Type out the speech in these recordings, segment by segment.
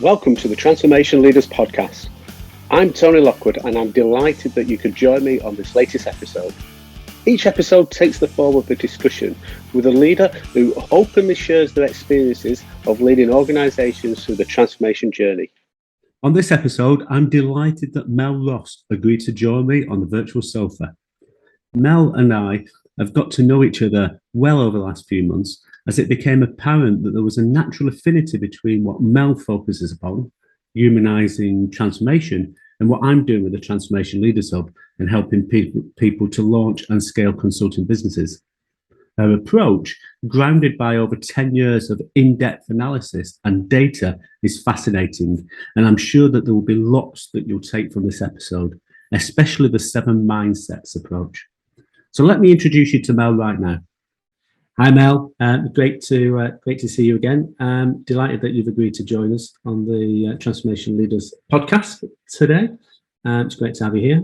Welcome to the Transformation Leaders Podcast. I'm Tony Lockwood and I'm delighted that you could join me on this latest episode. Each episode takes the form of a discussion with a leader who openly shares their experiences of leading organisations through the transformation journey. On this episode, I'm delighted that Mel Ross agreed to join me on the virtual sofa. Mel and I have got to know each other well over the last few months, as it became apparent that there was a natural affinity between what Mel focuses upon, humanizing transformation, and what I'm doing with the Transformation Leaders Hub and helping people to launch and scale consulting businesses. Her approach, grounded by over 10 years of in-depth analysis and data, is fascinating, and I'm sure that there will be lots that you'll take from this episode, especially the 7 mindsets approach. So let me introduce you to Mel right now. Hi, Mel. Great to see you again. Delighted that you've agreed to join us on the Transformation Leaders podcast today. It's great to have you here.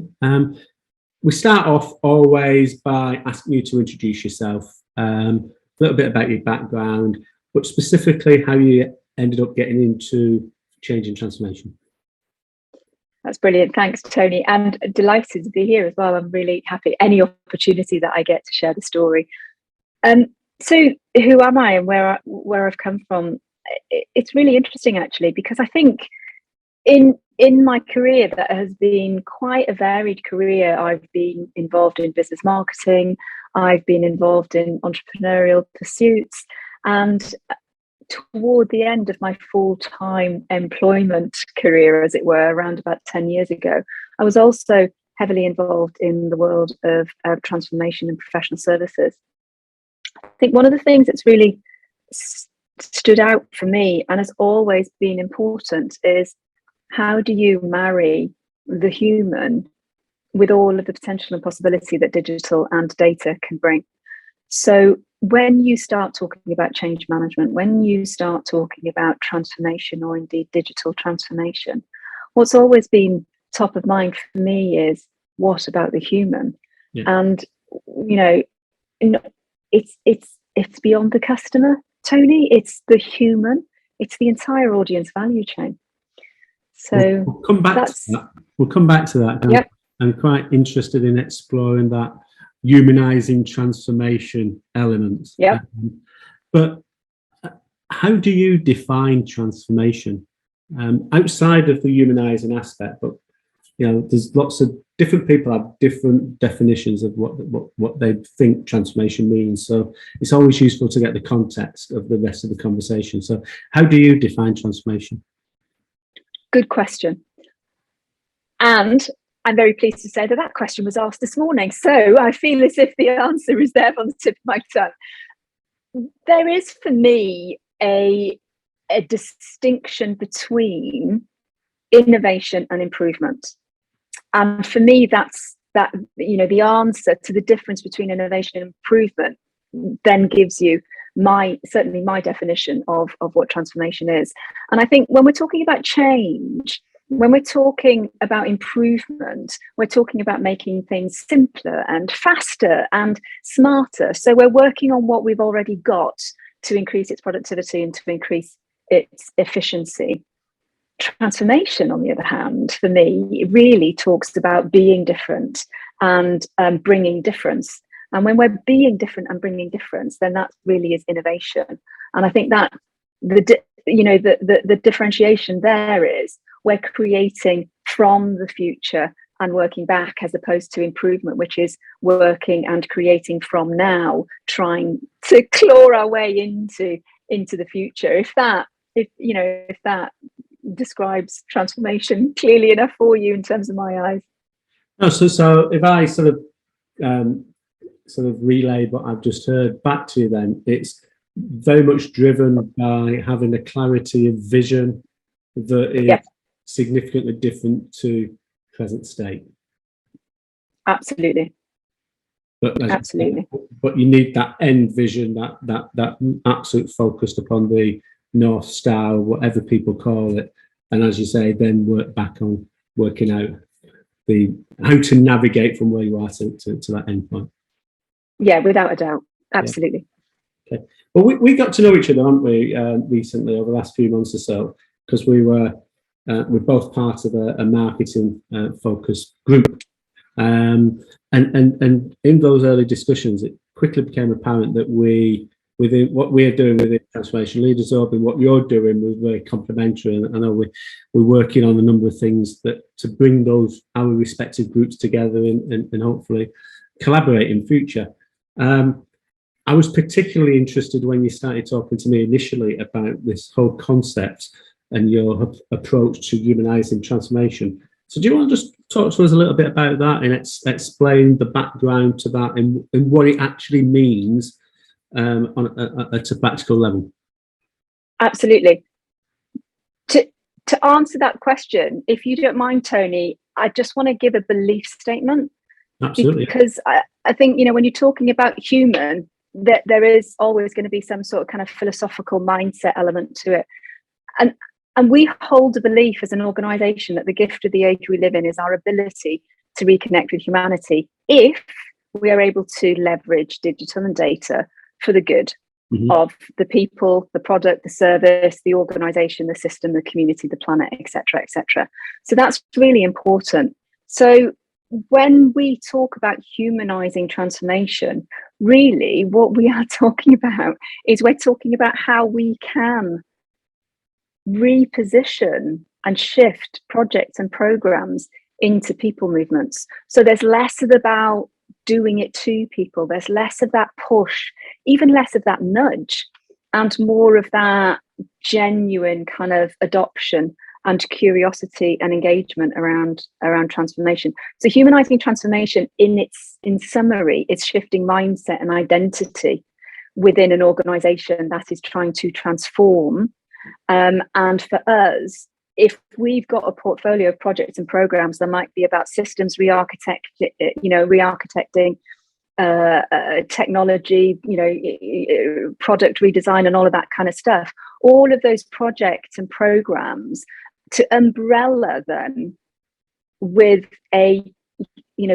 We start off always by asking you to introduce yourself, a little bit about your background, but specifically how you ended up getting into change and transformation. That's brilliant. Thanks, Tony. And delighted to be here as well. I'm really happy. Any opportunity that I get to share the story. So who am I and where I've come from? It's really interesting, actually, because I think in my career, that has been quite a varied career. I've been involved in business marketing. I've been involved in entrepreneurial pursuits. And toward the end of my full-time employment career, as it were, around about 10 years ago, I was also heavily involved in the world of transformation and professional services. I think one of the things that's really stood out for me and has always been important is, how do you marry the human with all of the potential and possibility that digital and data can bring? So when you start talking about change management, when you start talking about transformation or indeed digital transformation, what's always been top of mind for me is, what about the human? Yeah. And, you know, it's beyond the customer, Tony. It's the human. It's the entire audience value chain. So we'll come back to that. We'll come back to that. Yep. I'm quite interested in exploring that humanizing transformation element. Yeah. But how do you define transformation outside of the humanizing aspect? But there's lots of different people have different definitions of what they think transformation means. So it's always useful to get the context of the rest of the conversation. So how do you define transformation? Good question. And I'm very pleased to say that question was asked this morning. So I feel as if the answer is there on the tip of my tongue. There is, for me, a distinction between innovation and improvement. And for me, that's the answer to the difference between innovation and improvement then gives you certainly my definition of what transformation is. And I think when we're talking about change, when we're talking about improvement, we're talking about making things simpler and faster and smarter. So we're working on what we've already got to increase its productivity and to increase its efficiency. Transformation, on the other hand, for me, it really talks about being different and bringing difference. And when we're being different and bringing difference, then that really is innovation. And I think that the differentiation there is, we're creating from the future and working back, as opposed to improvement, which is working and creating from now, trying to claw our way into the future. If that describes transformation clearly enough for you in terms of my eyes. Oh, so if I sort of relay what I've just heard back to you, then it's very much driven by having a clarity of vision that is significantly different to present state. Absolutely. Absolutely. But you need that end vision, that absolute focused upon the North Star, or whatever people call it, and as you say, then work back on working out how to navigate from where you are to that end point. Yeah, without a doubt. Absolutely. Yeah. Okay. Well, we got to know each other, haven't we, recently, over the last few months or so. because we're both part of a marketing focused group. And in those early discussions, it quickly became apparent that within what we're doing within Transformation Leaders Hub and what you're doing was very complementary. And I know we're working on a number of things that to bring our respective groups together and hopefully collaborate in future. I was particularly interested when you started talking to me initially about this whole concept and your approach to humanizing transformation. So do you want to just talk to us a little bit about that and explain the background to that and what it actually means at a practical level? Absolutely. To answer that question, if you don't mind, Tony, I just want to give a belief statement. Absolutely. Because I think, when you're talking about human, that there is always going to be some sort of kind of philosophical mindset element to it. And we hold a belief as an organisation that the gift of the age we live in is our ability to reconnect with humanity if we are able to leverage digital and data for the good of the people, the product, the service, the organisation, the system, the community, the planet, etc., etc. So that's really important. So when we talk about humanizing transformation, really what we are talking about is we're talking about how we can reposition and shift projects and programs into people movements. So there's less about doing it to people, there's less of that push, even less of that nudge, and more of that genuine kind of adoption and curiosity and engagement around transformation. So humanizing transformation in summary is shifting mindset and identity within an organization that is trying to transform. And for us, if we've got a portfolio of projects and programs that might be about systems re-architecting, technology, product redesign and all of that kind of stuff, all of those projects and programs to umbrella them with a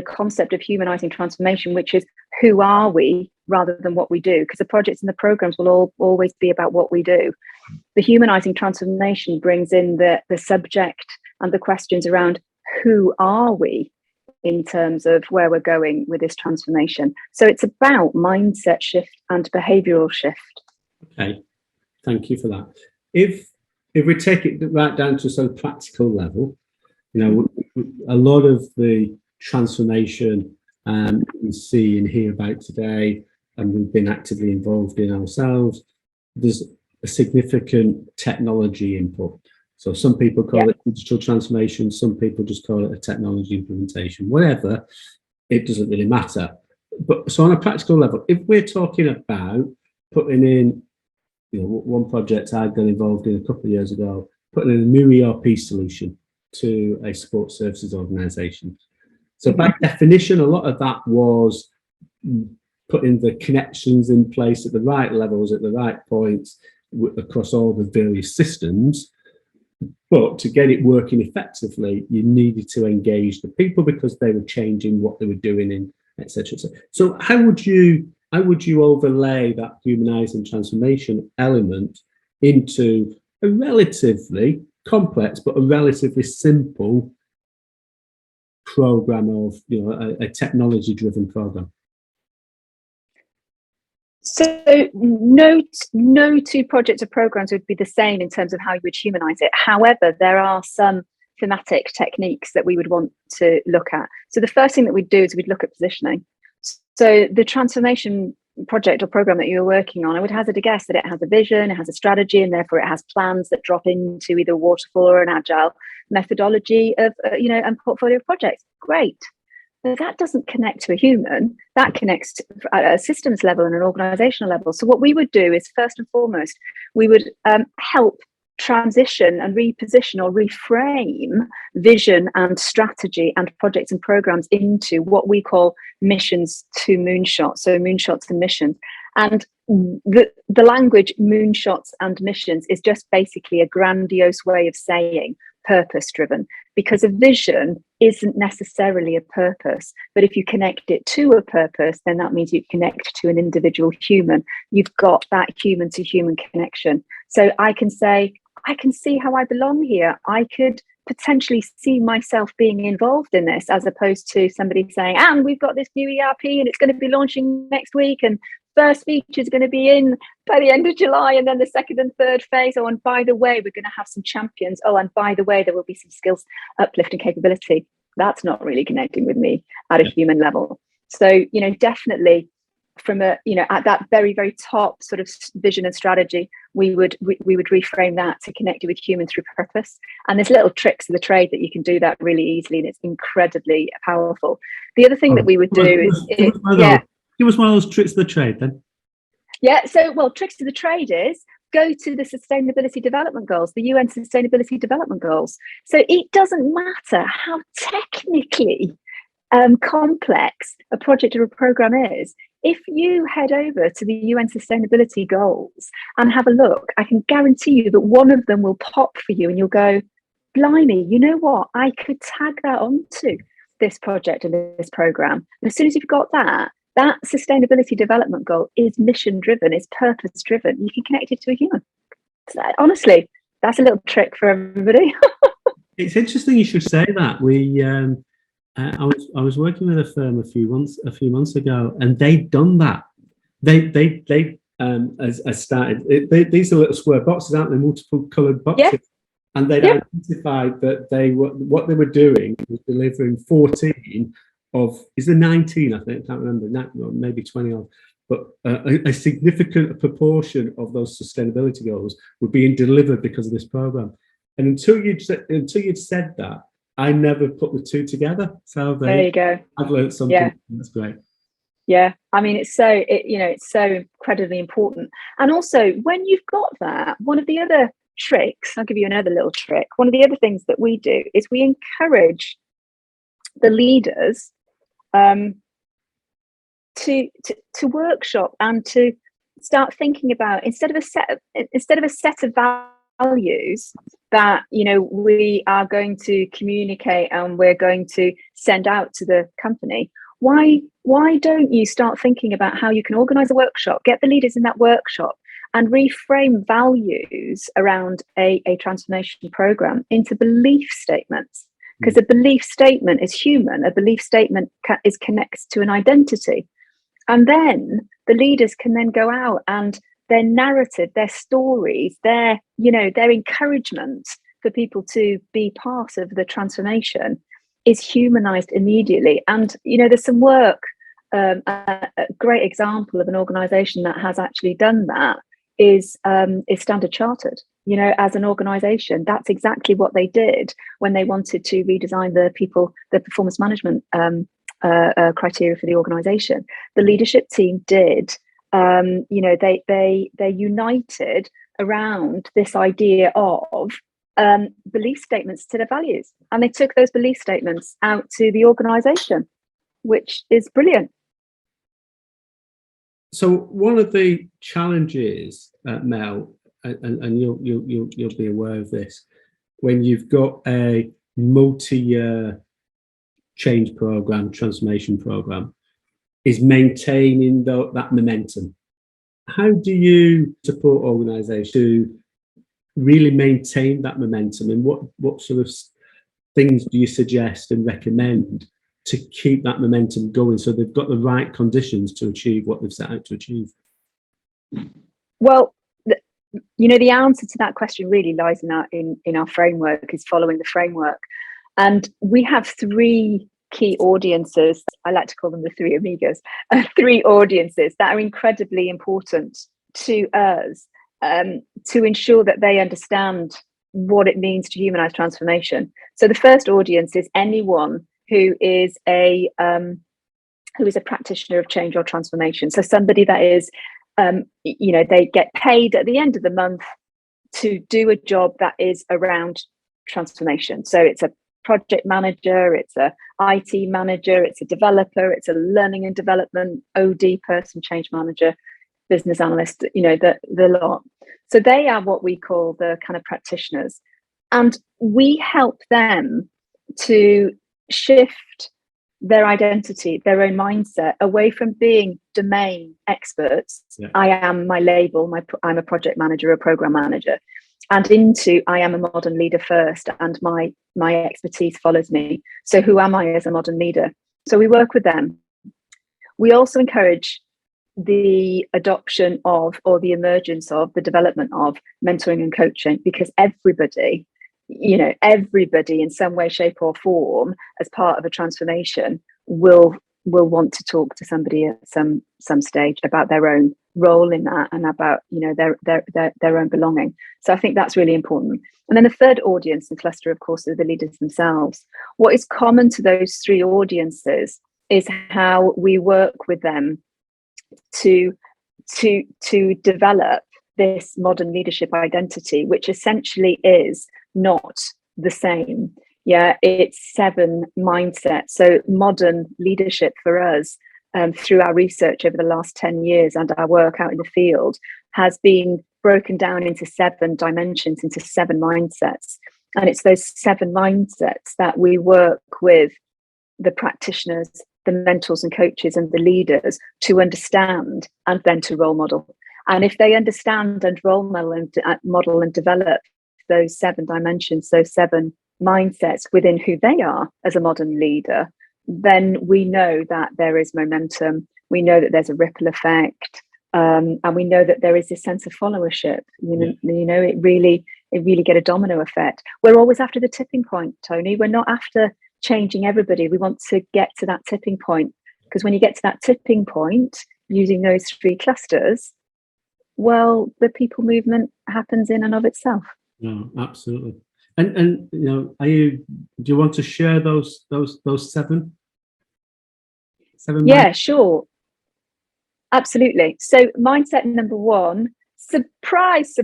concept of humanizing transformation, which is who are we rather than what we do, because the projects and the programs will always be about what we do. The humanizing transformation brings in the subject and the questions around who are we in terms of where we're going with this transformation. So it's about mindset shift and behavioral shift. Okay, thank you for that. If we take it right down to some practical level, a lot of the transformation we see and hear about today, and we've been actively involved in ourselves, there's a significant technology input. So some people call it digital transformation, some people just call it a technology implementation, whatever, it doesn't really matter. But so on a practical level, if we're talking about putting in, one project I got involved in a couple of years ago, putting in a new ERP solution to a support services organisation. So by definition, a lot of that was putting the connections in place at the right levels, at the right points, across all the various systems. But to get it working effectively, you needed to engage the people because they were changing what they were doing in, etc. So how would you overlay that humanizing transformation element into a relatively complex but a relatively simple program of a technology driven program? So no two projects or programs would be the same in terms of how you would humanize it. However, there are some thematic techniques that we would want to look at. So the first thing that we'd do is we'd look at positioning. So the transformation project or program that you're working on, I would hazard a guess that it has a vision, it has a strategy, and therefore it has plans that drop into either waterfall or an agile methodology of and portfolio of projects. Great. But that doesn't connect to a human, that connects at a systems level and an organizational level. So what we would do is, first and foremost, we would help transition and reposition or reframe vision and strategy and projects and programs into what we call missions to moonshots, so moonshots and missions. And the language moonshots and missions is just basically a grandiose way of saying purpose driven, because a vision isn't necessarily a purpose, but if you connect it to a purpose, then that means you connect to an individual human. You've got that human to human connection. So I can say, I can see how I belong here. I could potentially see myself being involved in this, as opposed to somebody saying, and we've got this new ERP and it's going to be launching next week, and first feature is going to be in by the end of July, and then the second and third phase. Oh, and by the way, we're going to have some champions. Oh, and by the way, there will be some skills uplift and capability. That's not really connecting with me at a human level. So, definitely from at that very, very top sort of vision and strategy, we would reframe that to connect it with human through purpose. And there's little tricks of the trade that you can do that really easily, and it's incredibly powerful. The other thing that we would do give us one of those tricks of the trade then. Yeah, so tricks of the trade is go to the Sustainability Development Goals, the UN Sustainability Development Goals. So it doesn't matter how technically complex a project or a program is. If you head over to the UN Sustainability Goals and have a look, I can guarantee you that one of them will pop for you and you'll go, blimey, you know what? I could tag that onto this project and this program. And as soon as you've got that sustainability development goal is mission driven, is purpose driven. You can connect it to a human. So honestly, that's a little trick for everybody. It's interesting you should say that. I was working with a firm a few months ago, and they'd done that. They started. These are little square boxes, aren't they? Multiple coloured boxes. Yeah. And they'd identified that what they were doing was delivering 14 of, is there 19? I think, I can't remember, maybe 20 of, but a significant proportion of those sustainability goals were being delivered because of this program. And until you'd said that, I never put the two together. So there you go. I've learned something. Yeah. That's great. Yeah, I mean, it's so incredibly important. And also, when you've got that, one of the other tricks, I'll give you another little trick. One of the other things that we do is we encourage the leaders to workshop and to start thinking about, instead of a set of values that we are going to communicate and we're going to send out to the company, why don't you start thinking about how you can organize a workshop, get the leaders in that workshop and reframe values around a transformation program into belief statements? Because a belief statement is human. A belief statement connects to an identity. And then the leaders can then go out and their narrative, their stories, their encouragement for people to be part of the transformation is humanized immediately. And, there's some work, a great example of an organization that has actually done that is Standard Chartered. As an organization, that's exactly what they did when they wanted to redesign the performance management criteria for the organization. The leadership team did. They united around this idea of belief statements to their values, and they took those belief statements out to the organization, which is brilliant. So one of the challenges, Mel, and you'll be aware of this, when you've got a multi-year change program, transformation program, is maintaining that momentum. How do you support organisations to really maintain that momentum, and what sort of things do you suggest and recommend to keep that momentum going so they've got the right conditions to achieve what they've set out to achieve? Well, the answer to that question really lies in our framework, is following the framework. And we have three key audiences. I like to call them the three amigos, three audiences that are incredibly important to us to ensure that they understand what it means to humanize transformation. So the first audience is anyone who is a practitioner of change or transformation. So somebody that is they get paid at the end of the month to do a job that is around transformation. So it's a project manager, it's a IT manager, it's a developer, it's a learning and development OD person, change manager, business analyst, the lot. So they are what we call the kind of practitioners. And we help them to shift their identity, their own mindset, away from being domain experts. Yeah. I am my label, I'm a project manager, a program manager, and into I am a modern leader first, and my expertise follows me. So who am I as a modern leader? So we work with them. We also encourage the adoption of, or the emergence of, the development of mentoring and coaching, because everybody in some way, shape or form, as part of a transformation, will want to talk to somebody at some stage about their own role in that, and about their own belonging. So I think that's really important. And then the third audience and cluster, of course, are the leaders themselves. What is common to those three audiences is how we work with them to develop this modern leadership identity, which essentially is not the same. Yeah, it's 7 mindsets. So modern leadership for us, through our research over the last 10 years and our work out in the field, has been broken down into 7 dimensions, into 7 mindsets. And it's those 7 mindsets that we work with the practitioners, the mentors and coaches and the leaders to understand, and then to role model. And if they understand and role model and develop those 7 dimensions, those 7 mindsets within who they are as a modern leader, then we know that there is momentum. We know that there's a ripple effect, and we know that there is this sense of followership. It really get a domino effect. We're always after the tipping point, Tony. We're not after changing everybody. We want to get to that tipping point, because when you get to that tipping point using those 3 clusters, well, the people movement happens in and of itself. No, absolutely. And do you want to share those 7? Yeah, sure. Absolutely. So mindset number 1, surprise,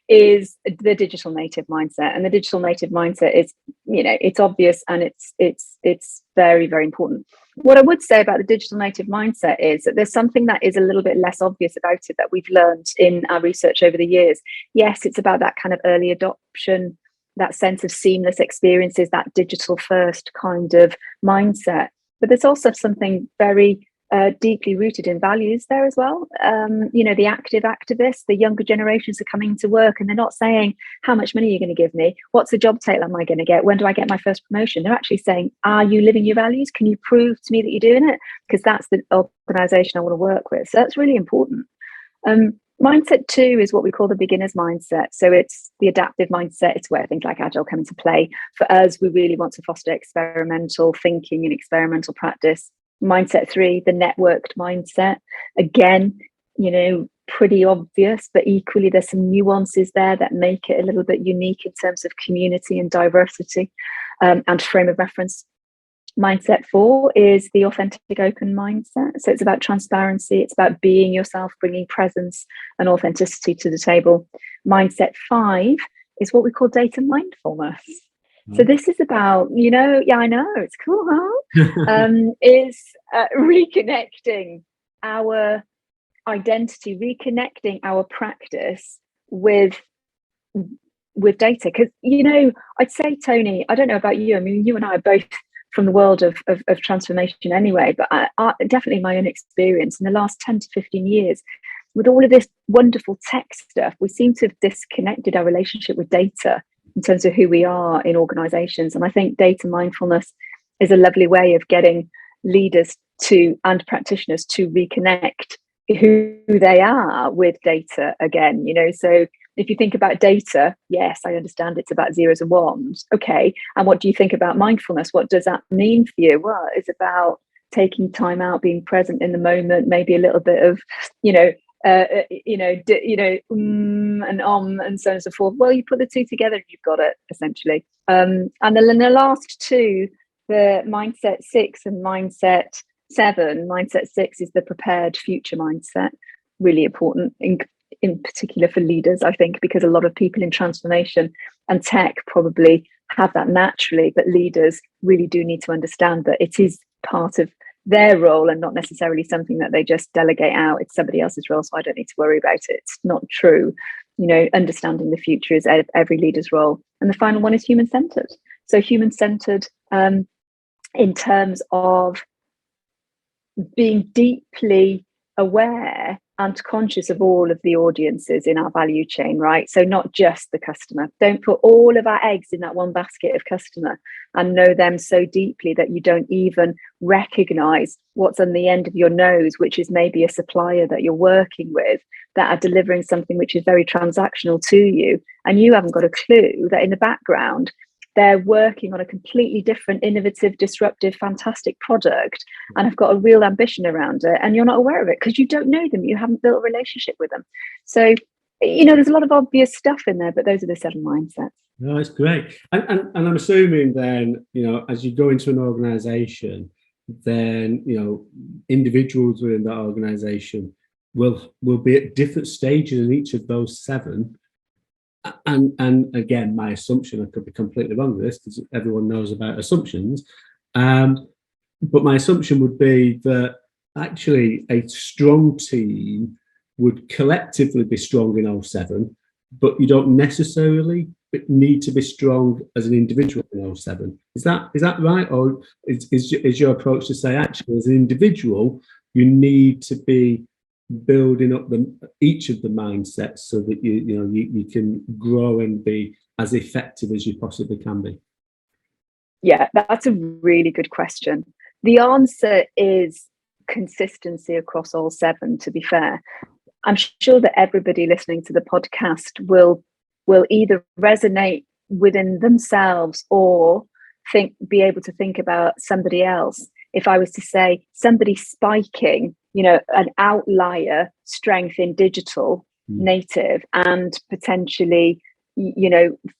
is the digital native mindset. And the digital native mindset is, it's obvious, and it's very, very important. What I would say about the digital native mindset is that there's something that is a little bit less obvious about it that we've learned in our research over the years. Yes, it's about that kind of early adoption, that sense of seamless experiences, that digital first kind of mindset. But there's also something very deeply rooted in values there as well. The active activists, the younger generations are coming to work, and they're not saying, how much money are you going to give me? What's the job title am I going to get? When do I get my first promotion? They're actually saying, are you living your values? Can you prove to me that you're doing it? Because that's the organization I want to work with. So that's really important. Mindset 2 is what we call the beginner's mindset. So it's the adaptive mindset. It's where things like Agile come into play. For us, we really want to foster experimental thinking and experimental practice. Mindset 3, the networked mindset. Again, pretty obvious, but equally there's some nuances there that make it a little bit unique in terms of community and diversity, and frame of reference. Mindset 4 is the authentic open mindset. So it's about transparency. It's about being yourself, bringing presence and authenticity to the table. Mindset 5 is what we call data mindfulness. So this is about, I know, it's cool, huh? Is reconnecting our identity, reconnecting our practice with data. Because, I'd say, Tony, I don't know about you. I mean, you and I are both from the world of transformation anyway, but definitely my own experience in the last 10 to 15 years, with all of this wonderful tech stuff, we seem to have disconnected our relationship with data in terms of who we are in organizations. And I think data mindfulness is a lovely way of getting leaders and practitioners to reconnect who they are with data again. So if you think about data, yes, I understand it's about zeros and ones. Okay. And what do you think about mindfulness? What does that mean for you? Well, it's about taking time out, being present in the moment, maybe a little bit of, and and so on and so forth. Well, you put the 2 together and you've got it, essentially. And then the last 2, the mindset 6 and mindset 7. Mindset 6 is the prepared future mindset. Really important in particular for leaders, I think, because a lot of people in transformation and tech probably have that naturally, but leaders really do need to understand that it is part of their role and not necessarily something that they just delegate out. It's somebody else's role, so I don't need to worry about it. It's not true. Understanding the future is every leader's role. And the final one is human-centered. So human-centered in terms of being deeply aware and conscious of all of the audiences in our value chain, right? So not just the customer. Don't put all of our eggs in that one basket of customer and know them so deeply that you don't even recognize what's on the end of your nose, which is maybe a supplier that you're working with that are delivering something which is very transactional to you. And you haven't got a clue that in the background, they're working on a completely different, innovative, disruptive, fantastic product and have got a real ambition around it. And you're not aware of it because you don't know them. You haven't built a relationship with them. So, there's a lot of obvious stuff in there, but those are the 7 mindsets. No, it's great. And I'm assuming then, as you go into an organization, then, individuals within that organization will be at different stages in each of those 7. And again, my assumption, I could be completely wrong with this because everyone knows about assumptions, but my assumption would be that actually a strong team would collectively be strong in all 7, but you don't necessarily need to be strong as an individual in all 7. Is that right? Or is your approach to say actually as an individual you need to be building up each of the mindsets so that you can grow and be as effective as you possibly can be? Yeah, that's a really good question. The answer is consistency across all 7, to be fair. I'm sure that everybody listening to the podcast will either resonate within themselves or be able to think about somebody else. If I was to say somebody spiking, an outlier strength in digital native and potentially,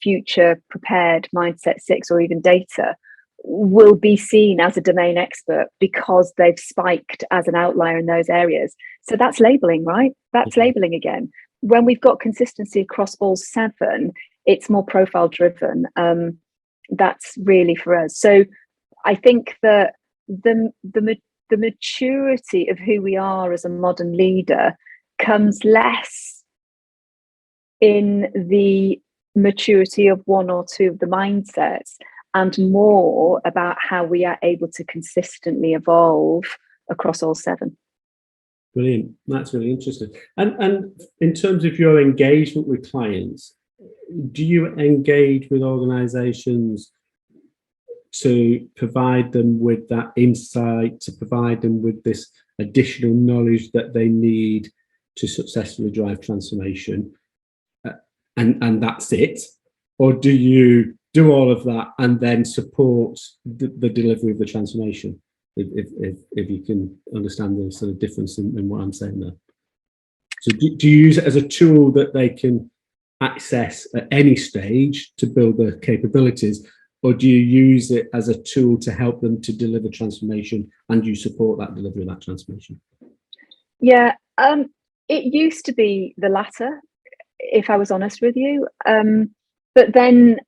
future prepared mindset 6 or even data will be seen as a domain expert because they've spiked as an outlier in those areas. So that's labeling, right? That's labeling again. When we've got consistency across all 7, it's more profile driven. That's really for us. So I think that the maturity of who we are as a modern leader comes less in the maturity of 1 or 2 of the mindsets and more about how we are able to consistently evolve across all 7. Brilliant. That's really interesting. And in terms of your engagement with clients, do you engage with organizations to provide them with that insight, to provide them with this additional knowledge that they need to successfully drive transformation, and that's it? Or do you do all of that and then support the delivery of the transformation? If you can understand the sort of difference in what I'm saying there. So do you use it as a tool that they can access at any stage to build their capabilities, or do you use it as a tool to help them to deliver transformation and you support that delivery of that transformation? Yeah, it used to be the latter, if I was honest with you. But then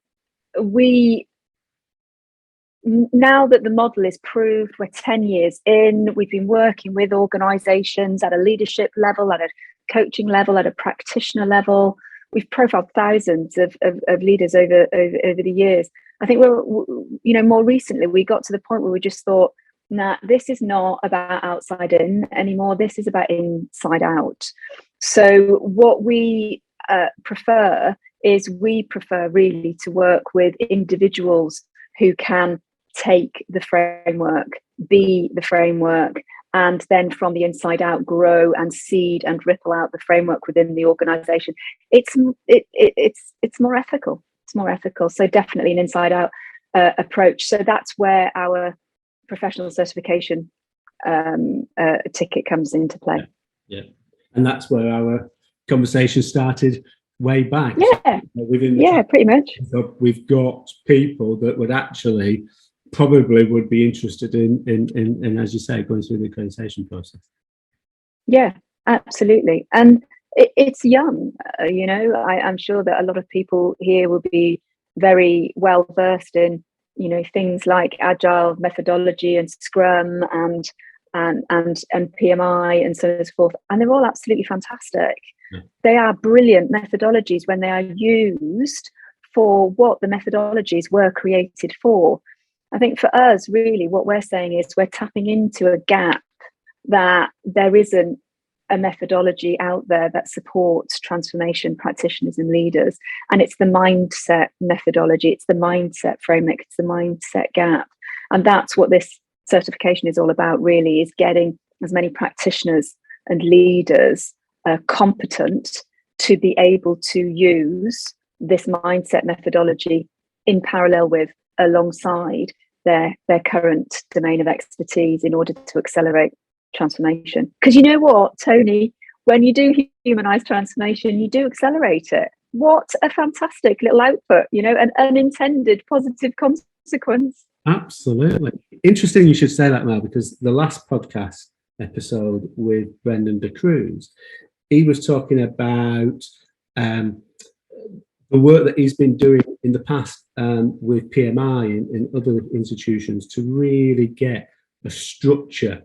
now that the model is proved, we're 10 years in, we've been working with organizations at a leadership level, at a coaching level, at a practitioner level. We've profiled thousands of leaders over the years. I think more recently, we got to the point where we just thought, nah, this is not about outside in anymore. This is about inside out. So what we prefer really to work with individuals who can take the framework, be the framework, and then from the inside out grow and seed and ripple out the framework within the organization. It's more ethical. It's more ethical. So definitely an inside out approach. So that's where our professional certification ticket comes into play. Yeah. And that's where our conversation started way back. Yeah. So pretty much. We've got people that would actually probably would be interested in, as you say, going through the accreditation process. Yeah, absolutely. And it's young, I'm sure that a lot of people here will be very well versed in, things like agile methodology and Scrum and PMI and so on and so forth. And they're all absolutely fantastic. Yeah. They are brilliant methodologies when they are used for what the methodologies were created for. I think for us, really, what we're saying is we're tapping into a gap that there isn't a methodology out there that supports transformation practitioners and leaders. And it's the mindset methodology, it's the mindset framework, it's the mindset gap. And that's what this certification is all about, really, is getting as many practitioners and leaders competent to be able to use this mindset methodology in parallel with, alongside their current domain of expertise, in order to accelerate transformation. Because you know what, Tony, when you do humanize transformation, you do accelerate it. What a fantastic little output, an unintended positive consequence. Absolutely. Interesting you should say that, Mel, because the last podcast episode with Brendan de Cruz, he was talking about the work that he's been doing in the past with PMI in other institutions to really get a structure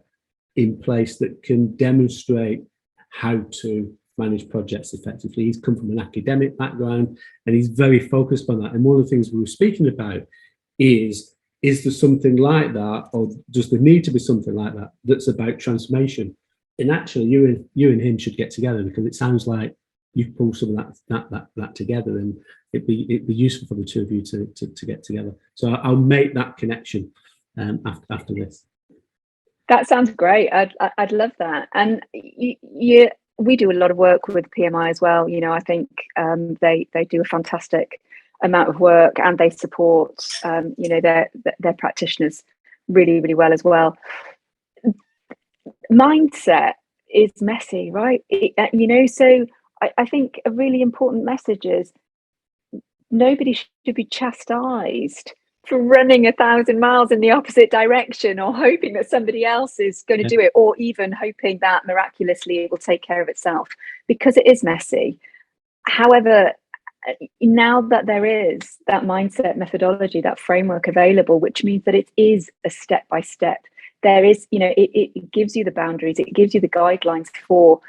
in place that can demonstrate how to manage projects effectively. He's come from an academic background and he's very focused on that. And one of the things we were speaking about is there something like that, or does there need to be something like that that's about transformation? And actually, you and him should get together, because it sounds like you've pulled some of that together, and it'd be useful for the two of you to get together. So I'll make that connection after this. That sounds great. I'd love that. And we do a lot of work with PMI as well. I think they do a fantastic amount of work, and they support their practitioners really, really well as well. Mindset is messy, right? So I think a really important message is nobody should be chastised for running 1,000 miles in the opposite direction, or hoping that somebody else is going to do it, or even hoping that miraculously it will take care of itself, because it is messy. However, now that there is that mindset methodology, that framework available, which means that it is a step by step, there is, it gives you the boundaries, it gives you the guidelines for,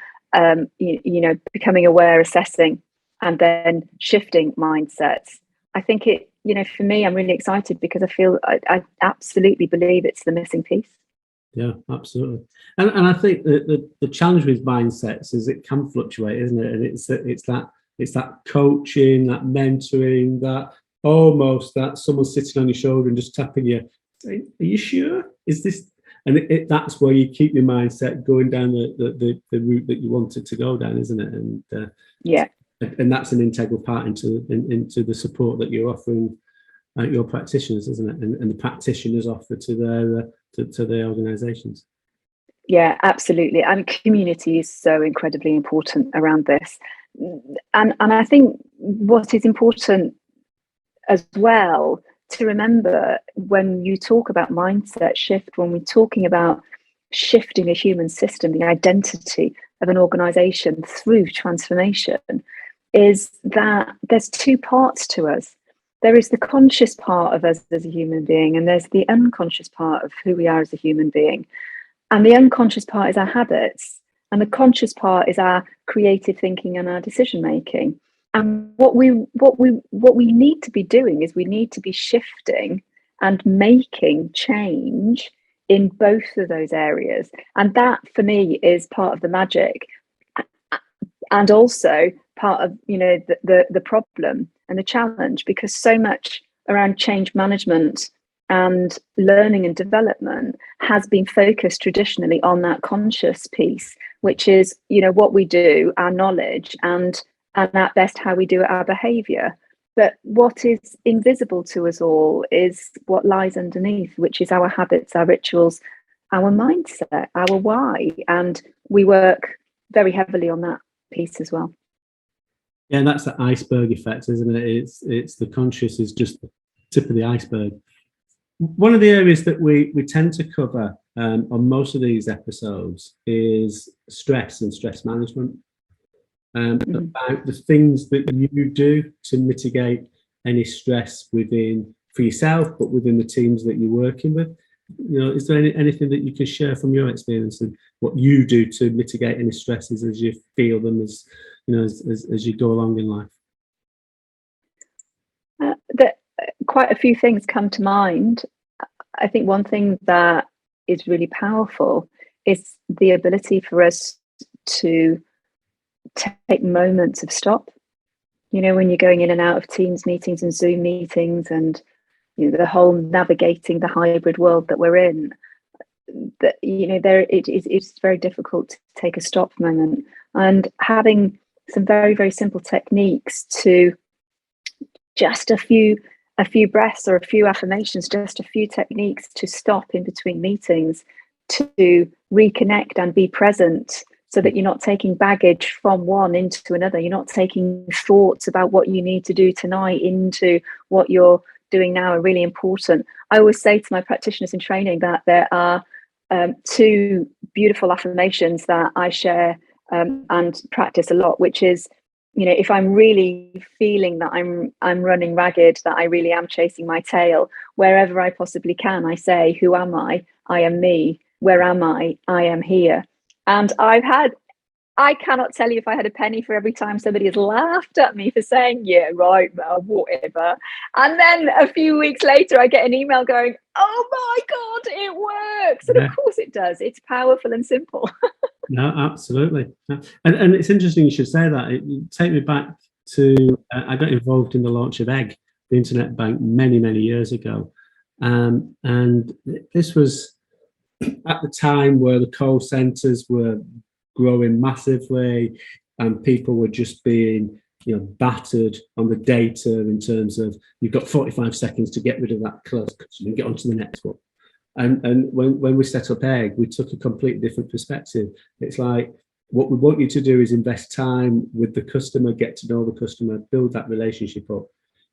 becoming aware, assessing, and then shifting mindsets. I think it, for me, I'm really excited because I feel I absolutely believe it's the missing piece. Yeah, absolutely. And I think that the challenge with mindsets is it can fluctuate, isn't it? And it's that coaching, that mentoring, that almost that someone sitting on your shoulder and just tapping you, saying, "Are you sure? Is this?" And that's where you keep your mindset going down the route that you want it to go down, isn't it? And yeah. And that's an integral part into the support that you're offering your practitioners, isn't it? And the practitioners offer to their organisations. Yeah, absolutely. And community is so incredibly important around this. And I think what is important as well to remember when you talk about mindset shift, when we're talking about shifting a human system, the identity of an organisation through transformation, is that there's two parts to us. There is the conscious part of us as a human being, and there's the unconscious part of who we are as a human being. And the unconscious part is our habits, and the conscious part is our creative thinking and our decision making. And what we need to be doing is we need to be shifting and making change in both of those areas. And that, for me, is part of the magic, and also part of the problem and the challenge, because so much around change management and learning and development has been focused traditionally on that conscious piece, which is what we do, our knowledge, and at best how we do our behavior. But what is invisible to us all is what lies underneath, which is our habits, our rituals, our mindset, our why. And we work very heavily on that piece as well. Yeah, and that's the iceberg effect, isn't it? It's the conscious is just the tip of the iceberg. One of the areas that we tend to cover on most of these episodes is stress and stress management. About the things that you do to mitigate any stress for yourself, but within the teams that you're working with. Is there anything that you can share from your experience and what you do to mitigate any stresses as you feel them as you go along in life? Quite a few things come to mind. I think one thing that is really powerful is the ability for us to take moments of stop. You know, when you're going in and out of Teams meetings and Zoom meetings, and you know, the whole navigating the hybrid world that we're in, that, you know, it's very difficult to take a stop moment, and having some very, very simple techniques to just a few breaths or a few affirmations, just a few techniques to stop in between meetings, to reconnect and be present, so that you're not taking baggage from one into another. You're not taking thoughts about what you need to do tonight into what you're doing now are really important. I always say to my practitioners in training that there are two beautiful affirmations that I share and practice a lot, which is, you know, if I'm really feeling that I'm running ragged, that I really am chasing my tail, wherever I possibly can, I say, who am I? I am me. Where am I? I am here. And I cannot tell you if I had a penny for every time somebody has laughed at me for saying, yeah, right, Mel, whatever. And then a few weeks later, I get an email going, oh my God, it works. And of course it does. It's powerful and simple. No, absolutely. And it's interesting you should say that. It take me back to, I got involved in the launch of Egg, the internet bank, many, many years ago. And this was at the time where the call centres were growing massively, and people were just being, you know, battered on the data in terms of, you've got 45 seconds to get rid of that customer and get on to the next one. And when we set up Egg, we took a completely different perspective. It's like, what we want you to do is invest time with the customer, get to know the customer, build that relationship up.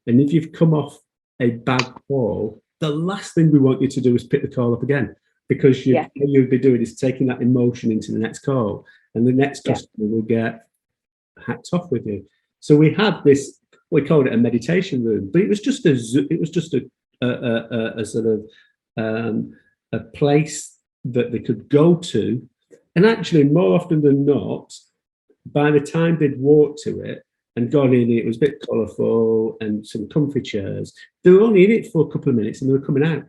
And if you've come off a bad call, the last thing we want you to do is pick the call up again, because what you'll be doing is taking that emotion into the next call, and the next customer will get hacked off with you. So we had this, we called it a meditation room, but it was just a sort of a place that they could go to, and actually more often than not, by the time they'd walked to it and gone in, it was a bit colourful and some comfy chairs. They were only in it for a couple of minutes and they were coming out.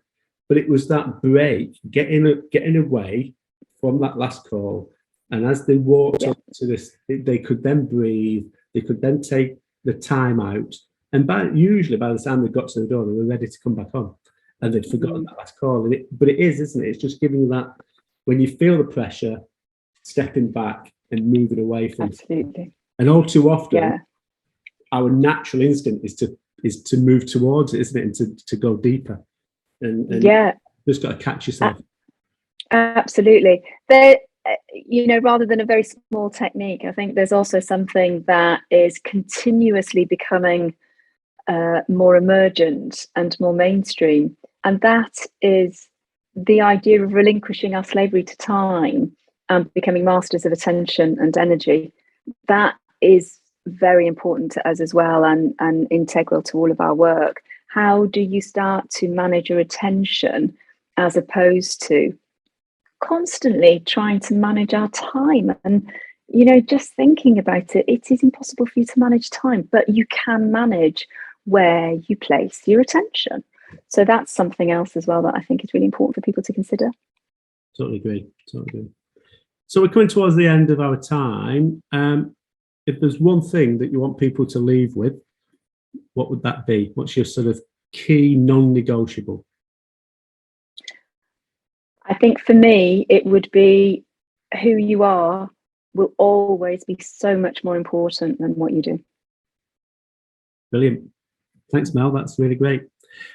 But it was that break, getting away from that last call. And as they walked up to this, they could then breathe, they could then take the time out. And usually by the time they got to the door, they were ready to come back on. And they'd forgotten that last call. But it is, isn't it? It's just giving you that, when you feel the pressure, stepping back and moving away from it. Absolutely. And all too often, our natural instinct is to move towards it, isn't it? And to go deeper. And just got to catch yourself. Absolutely. There, you know, rather than a very small technique, I think there's also something that is continuously becoming more emergent and more mainstream, and that is the idea of relinquishing our slavery to time and becoming masters of attention and energy. That is very important to us as well, and integral to all of our work. How do you start to manage your attention as opposed to constantly trying to manage our time? And, you know, just thinking about it, it is impossible for you to manage time, but you can manage where you place your attention. So that's something else as well that I think is really important for people to consider. Totally agree. So we're coming towards the end of our time. If there's one thing that you want people to leave with, what would that be? What's your sort of key non-negotiable? I think for me, it would be who you are will always be so much more important than what you do. Brilliant. Thanks, Mel. That's really great.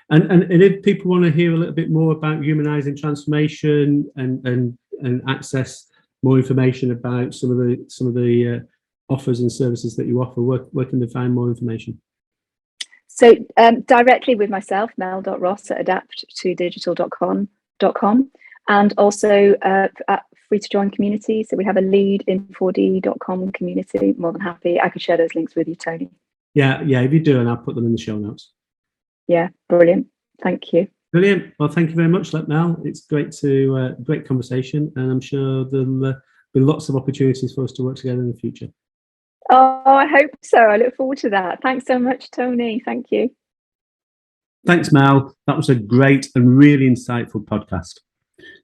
And if people want to hear a little bit more about humanizing transformation and access more information about some of the offers and services that you offer, where can they find more information? So directly with myself, mel.ross@adapttodigital.com, and also at free to join community. So we have a lead in 4d.com community. More than happy. I could share those links with you, Tony. Yeah, if you do, and I'll put them in the show notes. Yeah, brilliant. Thank you. Brilliant. Well, thank you very much, Mel. It's great conversation, and I'm sure there'll be lots of opportunities for us to work together in the future. Oh, I hope so. I look forward to that. Thanks so much, Tony. Thank you. Thanks, Mel. That was a great and really insightful podcast.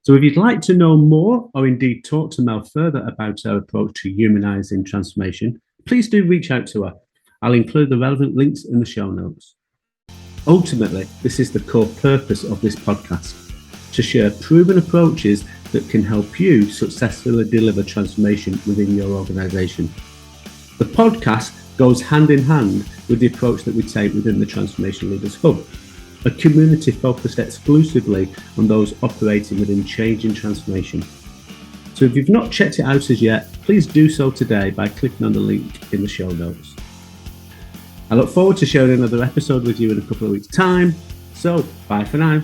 So if you'd like to know more or indeed talk to Mel further about her approach to humanizing transformation, please do reach out to her. I'll include the relevant links in the show notes. Ultimately, this is the core purpose of this podcast, to share proven approaches that can help you successfully deliver transformation within your organisation. The podcast goes hand in hand with the approach that we take within the Transformation Leaders Hub, a community focused exclusively on those operating within change and transformation. So if you've not checked it out as yet, please do so today by clicking on the link in the show notes. I look forward to sharing another episode with you in a couple of weeks' time. So, bye for now.